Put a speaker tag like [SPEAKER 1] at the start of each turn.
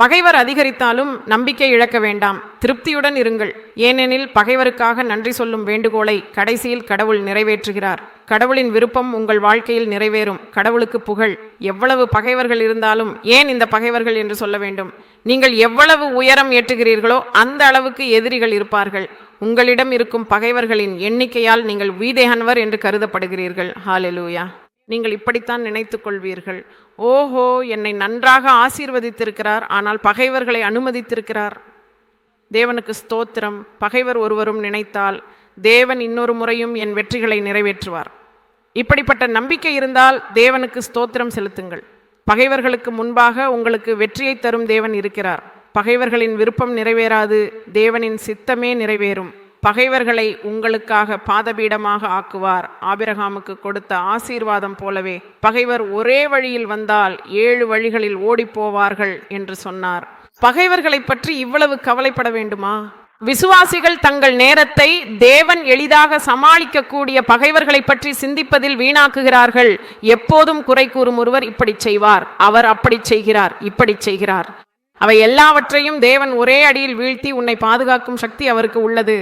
[SPEAKER 1] பகைவர் அதிகரித்தாலும் நம்பிக்கை இழக்க வேண்டாம், திருப்தியுடன் இருங்கள். ஏனெனில் பகைவருக்காக நன்றி சொல்லும் வேண்டுகோளை கடைசியில் கடவுள் நிறைவேற்றுகிறார். கடவுளின் விருப்பம் உங்கள் வாழ்க்கையில் நிறைவேறும். கடவுளுக்கு புகழ். எவ்வளவு பகைவர்கள் இருந்தாலும் ஏன் இந்த பகைவர்கள் என்று சொல்ல வேண்டும்? நீங்கள் எவ்வளவு உயரம் ஏற்றுகிறீர்களோ அந்த அளவுக்கு எதிரிகள் இருப்பார்கள். உங்களிடம் இருக்கும் பகைவர்களின் எண்ணிக்கையால் நீங்கள் வீதேகன்வர் என்று கருதப்படுகிறீர்கள். ஹல்லேலூயா. நீங்கள் இப்படித்தான் நினைத்துக் கொள்வீர்கள், ஓஹோ, என்னை நன்றாக ஆசீர்வதித்திருக்கிறார், ஆனால் பகைவர்களை அனுமதித்திருக்கிறார். தேவனுக்கு ஸ்தோத்திரம். பகைவர் ஒருவரும் நினைத்தால் தேவன் இன்னொரு முறையும் என் வெற்றிகளை நிறைவேற்றுவார். இப்படிப்பட்ட நம்பிக்கை இருந்தால் தேவனுக்கு ஸ்தோத்திரம் செலுத்துங்கள். பகைவர்களுக்கு முன்பாக உங்களுக்கு வெற்றியை தரும் தேவன் இருக்கிறார். பகைவர்களின் விருப்பம் நிறைவேறாது, தேவனின் சித்தமே நிறைவேறும். பகைவர்களை உங்களுக்காக பாதபீடமாக ஆக்குவார். ஆபிரகாமுக்கு கொடுத்த ஆசீர்வாதம் போலவே பகைவர் ஒரே வழியில் வந்தால் 7 வழிகளில் ஓடிப்போவார்கள் என்று சொன்னார். பகைவர்களை பற்றி இவ்வளவு கவலைப்பட வேண்டுமா? விசுவாசிகள் தங்கள் நேரத்தை தேவன் எளிதாக சமாளிக்கக்கூடிய பகைவர்களை பற்றி சிந்திப்பதில் வீணாக்குகிறார்கள். எப்போதும் குறை கூறும் ஒருவர் இப்படி செய்வார், அவர் அப்படி செய்கிறார், இப்படி செய்கிறார். அவை எல்லாவற்றையும் தேவன் ஒரே அடியில் வீழ்த்தி உன்னை பாதுகாக்கும் சக்தி அவருக்கு உள்ளது.